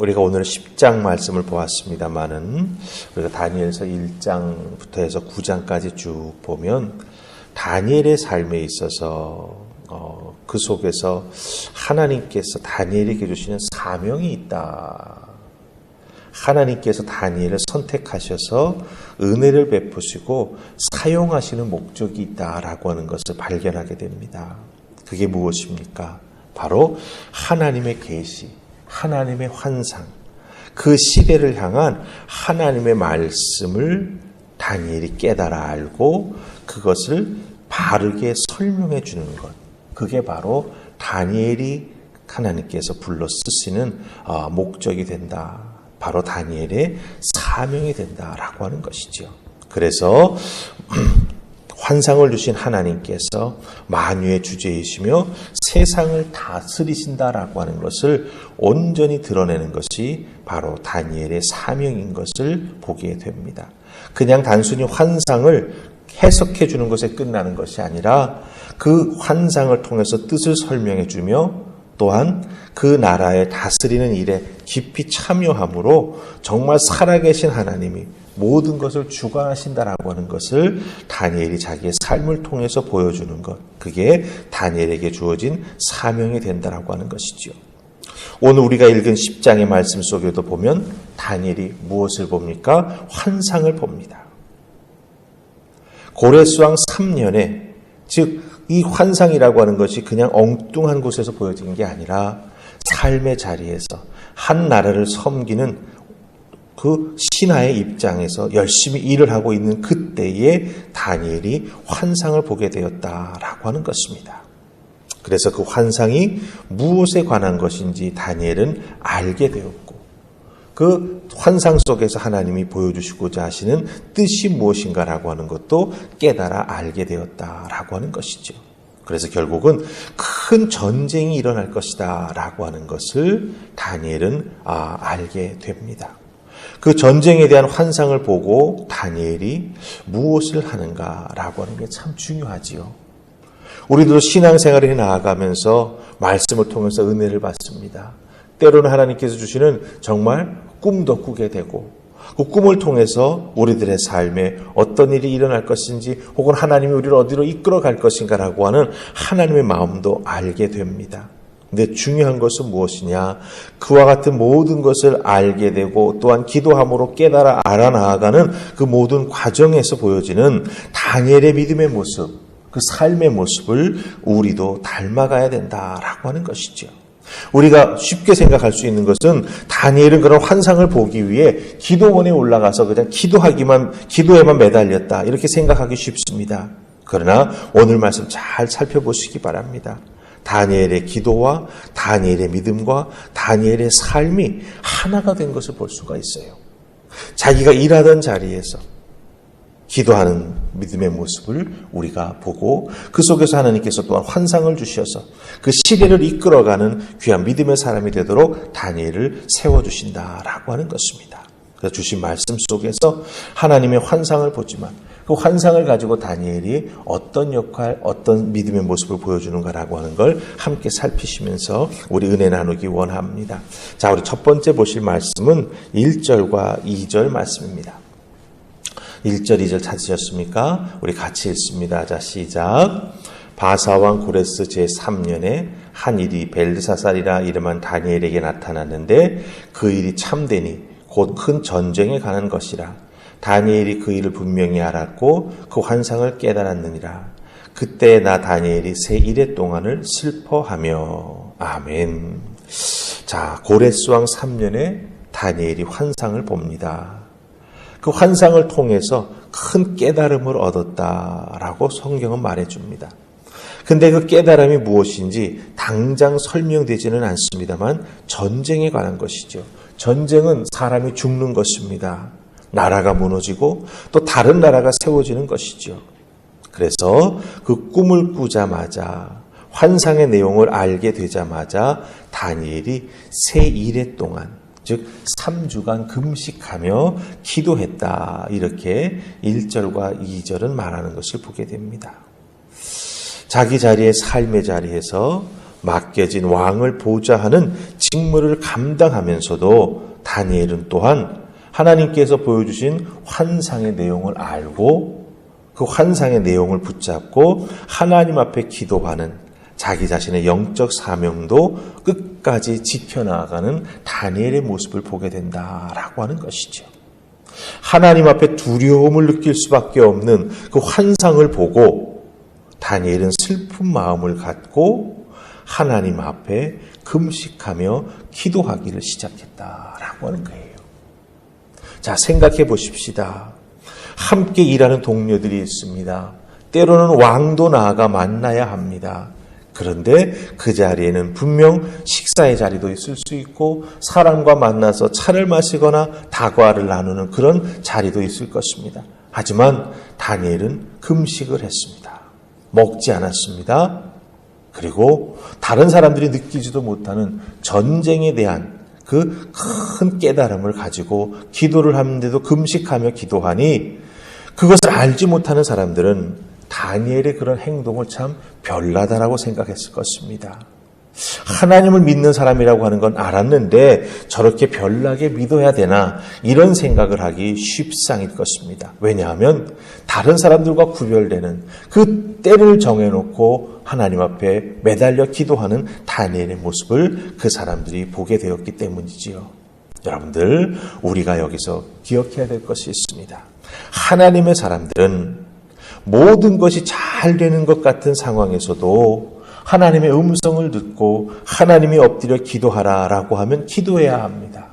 우리가 오늘 10장 말씀을 보았습니다만은 우리가 다니엘서 1장부터 해서 9장까지 쭉 보면 다니엘의 삶에 있어서 그 속에서 하나님께서 다니엘에게 주시는 사명이 있다. 하나님께서 다니엘을 선택하셔서 은혜를 베푸시고 사용하시는 목적이 있다라고 하는 것을 발견하게 됩니다. 그게 무엇입니까? 바로 하나님의 계시, 하나님의 환상, 그 시대를 향한 하나님의 말씀을 다니엘이 깨달아 알고 그것을 바르게 설명해 주는 것. 그게 바로 다니엘이 하나님께서 불러 쓰시는 목적이 된다. 바로 다니엘의 사명이 된다라고 하는 것이죠. 그래서 환상을 주신 하나님께서 만유의 주제이시며 세상을 다스리신다라고 하는 것을 온전히 드러내는 것이 바로 다니엘의 사명인 것을 보게 됩니다. 그냥 단순히 환상을 해석해 주는 것에 끝나는 것이 아니라 그 환상을 통해서 뜻을 설명해 주며 또한 그 나라에 다스리는 일에 깊이 참여함으로 정말 살아계신 하나님이 모든 것을 주관하신다라고 하는 것을 다니엘이 자기의 삶을 통해서 보여주는 것. 그게 다니엘에게 주어진 사명이 된다라고 하는 것이죠. 오늘 우리가 읽은 10장의 말씀 속에도 보면 다니엘이 무엇을 봅니까? 환상을 봅니다. 고레스왕 3년에 즉 이 환상이라고 하는 것이 그냥 엉뚱한 곳에서 보여진 게 아니라 삶의 자리에서 한 나라를 섬기는 그 신하의 입장에서 열심히 일을 하고 있는 그때에 다니엘이 환상을 보게 되었다라고 하는 것입니다. 그래서 그 환상이 무엇에 관한 것인지 다니엘은 알게 되었고 그 환상 속에서 하나님이 보여주시고자 하시는 뜻이 무엇인가라고 하는 것도 깨달아 알게 되었다라고 하는 것이죠. 그래서 결국은 큰 전쟁이 일어날 것이다 라고 하는 것을 다니엘은 알게 됩니다. 그 전쟁에 대한 환상을 보고 다니엘이 무엇을 하는가라고 하는 게 참 중요하지요. 우리도 신앙생활을 해 나아가면서 말씀을 통해서 은혜를 받습니다. 때로는 하나님께서 주시는 정말 꿈도 꾸게 되고 그 꿈을 통해서 우리들의 삶에 어떤 일이 일어날 것인지 혹은 하나님이 우리를 어디로 이끌어 갈 것인가라고 하는 하나님의 마음도 알게 됩니다. 근데 중요한 것은 무엇이냐? 그와 같은 모든 것을 알게 되고 또한 기도함으로 깨달아 알아나가는 그 모든 과정에서 보여지는 다니엘의 믿음의 모습, 그 삶의 모습을 우리도 닮아가야 된다라고 하는 것이죠. 우리가 쉽게 생각할 수 있는 것은 다니엘은 그런 환상을 보기 위해 기도원에 올라가서 그냥 기도에만 매달렸다 이렇게 생각하기 쉽습니다. 그러나 오늘 말씀 잘 살펴보시기 바랍니다. 다니엘의 기도와 다니엘의 믿음과 다니엘의 삶이 하나가 된 것을 볼 수가 있어요. 자기가 일하던 자리에서 기도하는 믿음의 모습을 우리가 보고 그 속에서 하나님께서 또한 환상을 주셔서 그 시대를 이끌어가는 귀한 믿음의 사람이 되도록 다니엘을 세워주신다라고 하는 것입니다. 그래서 주신 말씀 속에서 하나님의 환상을 보지만 그 환상을 가지고 다니엘이 어떤 역할, 어떤 믿음의 모습을 보여주는가라고 하는 걸 함께 살피시면서 우리 은혜 나누기 원합니다. 자, 우리 첫 번째 보실 말씀은 1절과 2절 말씀입니다. 1절, 2절 찾으셨습니까? 우리 같이 읽습니다. 자, 시작. 바사왕 고레스 제3년에 한 일이 벨드사살이라 이름한 다니엘에게 나타났는데 그 일이 참되니 곧 큰 전쟁에 관한 것이라. 다니엘이 그 일을 분명히 알았고 그 환상을 깨달았느니라. 그때 나 다니엘이 새 이래 동안을 슬퍼하며. 아멘. 자, 고레스왕 3년에 다니엘이 환상을 봅니다. 그 환상을 통해서 큰 깨달음을 얻었다라고 성경은 말해줍니다. 근데 그 깨달음이 무엇인지 당장 설명되지는 않습니다만 전쟁에 관한 것이죠. 전쟁은 사람이 죽는 것입니다. 나라가 무너지고 또 다른 나라가 세워지는 것이죠. 그래서 그 꿈을 꾸자마자 환상의 내용을 알게 되자마자 다니엘이 새 이래 동안 즉 3주간 금식하며 기도했다. 이렇게 1절과 2절은 말하는 것을 보게 됩니다. 자기 자리의 삶의 자리에서 맡겨진 왕을 보좌하는 직무를 감당하면서도 다니엘은 또한 하나님께서 보여주신 환상의 내용을 알고 그 환상의 내용을 붙잡고 하나님 앞에 기도하는 자기 자신의 영적 사명도 끝까지 지켜나가는 다니엘의 모습을 보게 된다라고 하는 것이죠. 하나님 앞에 두려움을 느낄 수밖에 없는 그 환상을 보고 다니엘은 슬픈 마음을 갖고 하나님 앞에 금식하며 기도하기를 시작했다라고 하는 거예요. 자, 생각해 보십시다. 함께 일하는 동료들이 있습니다. 때로는 왕도 나아가 만나야 합니다. 그런데 그 자리에는 분명 식사의 자리도 있을 수 있고 사람과 만나서 차를 마시거나 다과를 나누는 그런 자리도 있을 것입니다. 하지만 다니엘은 금식을 했습니다. 먹지 않았습니다. 그리고 다른 사람들이 느끼지도 못하는 전쟁에 대한 그 큰 깨달음을 가지고 기도를 하는데도 금식하며 기도하니 그것을 알지 못하는 사람들은 다니엘의 그런 행동을 참 별나다라고 생각했을 것입니다. 하나님을 믿는 사람이라고 하는 건 알았는데 저렇게 별나게 믿어야 되나 이런 생각을 하기 쉽상일 것입니다. 왜냐하면 다른 사람들과 구별되는 그 때를 정해놓고 하나님 앞에 매달려 기도하는 다니엘의 모습을 그 사람들이 보게 되었기 때문이지요. 여러분들, 우리가 여기서 기억해야 될 것이 있습니다. 하나님의 사람들은 모든 것이 잘 되는 것 같은 상황에서도 하나님의 음성을 듣고 하나님이 엎드려 기도하라라고 하면 기도해야 합니다.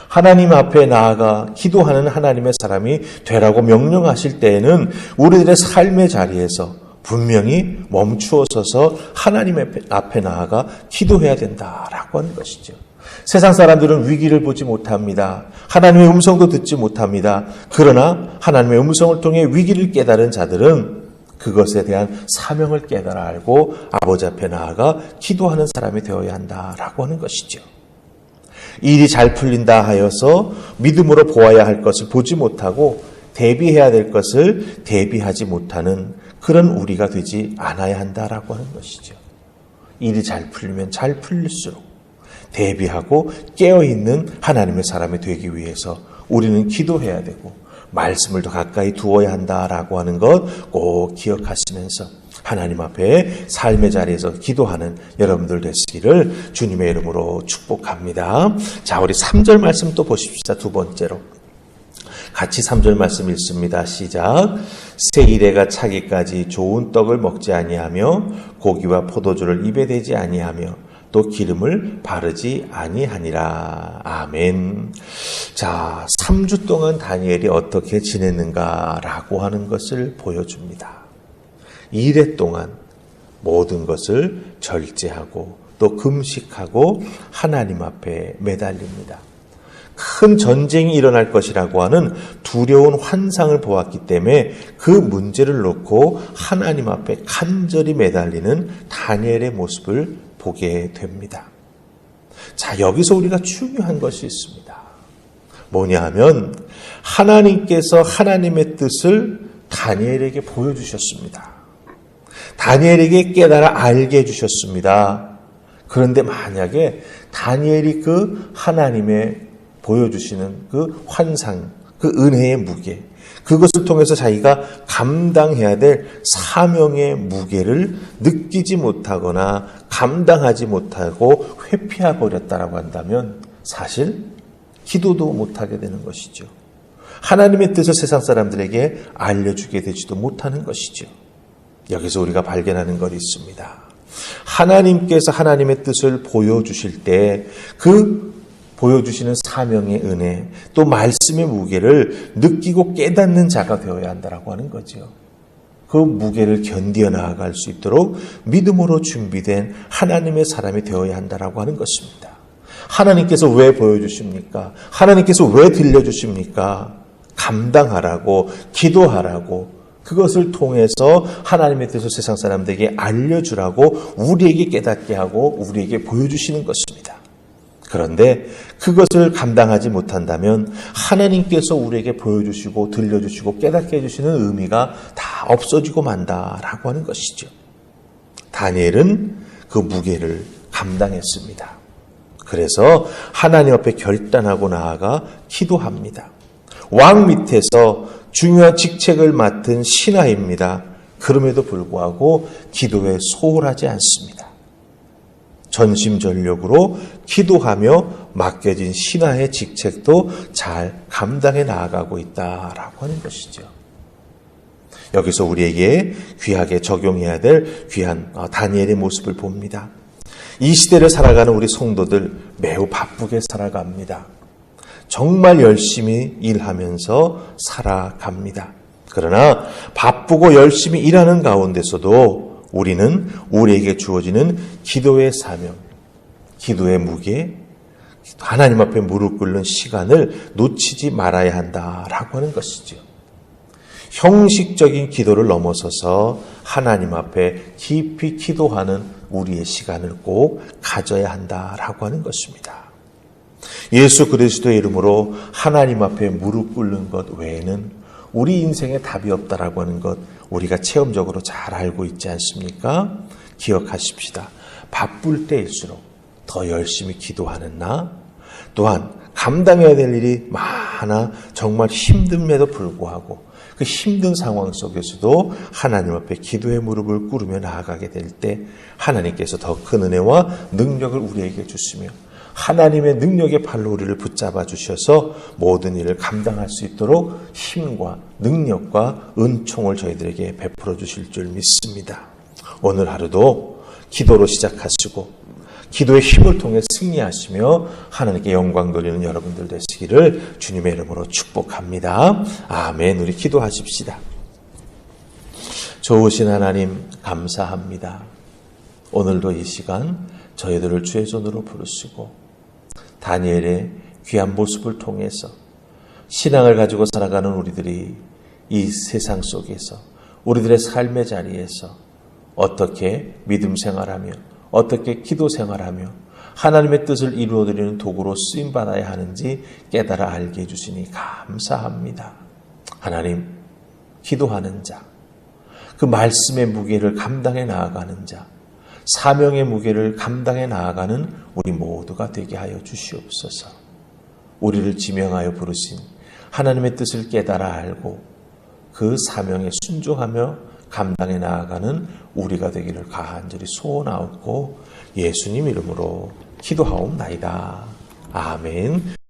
하나님 앞에 나아가 기도하는 하나님의 사람이 되라고 명령하실 때에는 우리들의 삶의 자리에서 분명히 멈추어 서서 하나님 앞에 나아가 기도해야 된다라고 하는 것이죠. 세상 사람들은 위기를 보지 못합니다. 하나님의 음성도 듣지 못합니다. 그러나 하나님의 음성을 통해 위기를 깨달은 자들은 그것에 대한 사명을 깨달아 알고 아버지 앞에 나아가 기도하는 사람이 되어야 한다라고 하는 것이죠. 일이 잘 풀린다 하여서 믿음으로 보아야 할 것을 보지 못하고 대비해야 될 것을 대비하지 못하는 그런 우리가 되지 않아야 한다라고 하는 것이죠. 일이 잘 풀리면 잘 풀릴수록 대비하고 깨어있는 하나님의 사람이 되기 위해서 우리는 기도해야 되고 말씀을 더 가까이 두어야 한다라고 하는 것 꼭 기억하시면서 하나님 앞에 삶의 자리에서 기도하는 여러분들 되시기를 주님의 이름으로 축복합니다. 자, 우리 3절 말씀 또 보십시다. 두 번째로. 같이 3절 말씀 읽습니다. 시작. 새 이래가 차기까지 좋은 떡을 먹지 아니하며 고기와 포도주를 입에 대지 아니하며 또 기름을 바르지 아니하니라. 아멘. 자, 3주 동안 다니엘이 어떻게 지냈는가라고 하는 것을 보여줍니다. 2회 동안 모든 것을 절제하고 또 금식하고 하나님 앞에 매달립니다. 큰 전쟁이 일어날 것이라고 하는 두려운 환상을 보았기 때문에 그 문제를 놓고 하나님 앞에 간절히 매달리는 다니엘의 모습을 보게 됩니다. 자, 여기서 우리가 중요한 것이 있습니다. 뭐냐 하면 하나님께서 하나님의 뜻을 다니엘에게 보여주셨습니다. 다니엘에게 깨달아 알게 해주셨습니다. 그런데 만약에 다니엘이 그 하나님의 보여주시는 그 환상, 그 은혜의 무게, 그것을 통해서 자기가 감당해야 될 사명의 무게를 느끼지 못하거나 감당하지 못하고 회피해 버렸다라고 한다면 사실 기도도 못하게 되는 것이죠. 하나님의 뜻을 세상 사람들에게 알려주게 되지도 못하는 것이죠. 여기서 우리가 발견하는 것이 있습니다. 하나님께서 하나님의 뜻을 보여주실 때 그 보여주시는 사명의 은혜, 또 말씀의 무게를 느끼고 깨닫는 자가 되어야 한다고 하는 거죠. 그 무게를 견디어 나아갈 수 있도록 믿음으로 준비된 하나님의 사람이 되어야 한다고 하는 것입니다. 하나님께서 왜 보여주십니까? 하나님께서 왜 들려주십니까? 감당하라고, 기도하라고, 그것을 통해서 하나님의 뜻을 세상 사람들에게 알려주라고 우리에게 깨닫게 하고 우리에게 보여주시는 것입니다. 그런데 그것을 감당하지 못한다면 하나님께서 우리에게 보여주시고 들려주시고 깨닫게 해주시는 의미가 다 없어지고 만다라고 하는 것이죠. 다니엘은 그 무게를 감당했습니다. 그래서 하나님 앞에 결단하고 나아가 기도합니다. 왕 밑에서 중요한 직책을 맡은 신하입니다. 그럼에도 불구하고 기도에 소홀하지 않습니다. 전심전력으로 기도하며 맡겨진 신하의 직책도 잘 감당해 나아가고 있다라고 하는 것이죠. 여기서 우리에게 귀하게 적용해야 될 귀한 다니엘의 모습을 봅니다. 이 시대를 살아가는 우리 성도들 매우 바쁘게 살아갑니다. 정말 열심히 일하면서 살아갑니다. 그러나 바쁘고 열심히 일하는 가운데서도 우리는 우리에게 주어지는 기도의 사명, 기도의 무게, 하나님 앞에 무릎 꿇는 시간을 놓치지 말아야 한다라고 하는 것이죠. 형식적인 기도를 넘어서서 하나님 앞에 깊이 기도하는 우리의 시간을 꼭 가져야 한다라고 하는 것입니다. 예수 그리스도의 이름으로 하나님 앞에 무릎 꿇는 것 외에는 우리 인생에 답이 없다라고 하는 것 우리가 체험적으로 잘 알고 있지 않습니까? 기억하십시다. 바쁠 때일수록 더 열심히 기도하는 나, 또한 감당해야 될 일이 많아 정말 힘듦에도 불구하고 그 힘든 상황 속에서도 하나님 앞에 기도의 무릎을 꿇으며 나아가게 될 때 하나님께서 더 큰 은혜와 능력을 우리에게 주시며 하나님의 능력의 발로 우리를 붙잡아 주셔서 모든 일을 감당할 수 있도록 힘과 능력과 은총을 저희들에게 베풀어 주실 줄 믿습니다. 오늘 하루도 기도로 시작하시고 기도의 힘을 통해 승리하시며 하나님께 영광 돌리는 여러분들 되시기를 주님의 이름으로 축복합니다. 아멘. 우리 기도하십시다. 좋으신 하나님 감사합니다. 오늘도 이 시간 저희들을 주의 손으로 부르시고 다니엘의 귀한 모습을 통해서 신앙을 가지고 살아가는 우리들이 이 세상 속에서 우리들의 삶의 자리에서 어떻게 믿음 생활하며 어떻게 기도 생활하며 하나님의 뜻을 이루어드리는 도구로 쓰임받아야 하는지 깨달아 알게 해주시니 감사합니다. 하나님, 기도하는 자, 그 말씀의 무게를 감당해 나아가는 자, 사명의 무게를 감당해 나아가는 우리 모두가 되게 하여 주시옵소서. 우리를 지명하여 부르신 하나님의 뜻을 깨달아 알고 그 사명에 순종하며 감당해 나아가는 우리가 되기를 간절히 소원하옵고 예수님 이름으로 기도하옵나이다. 아멘.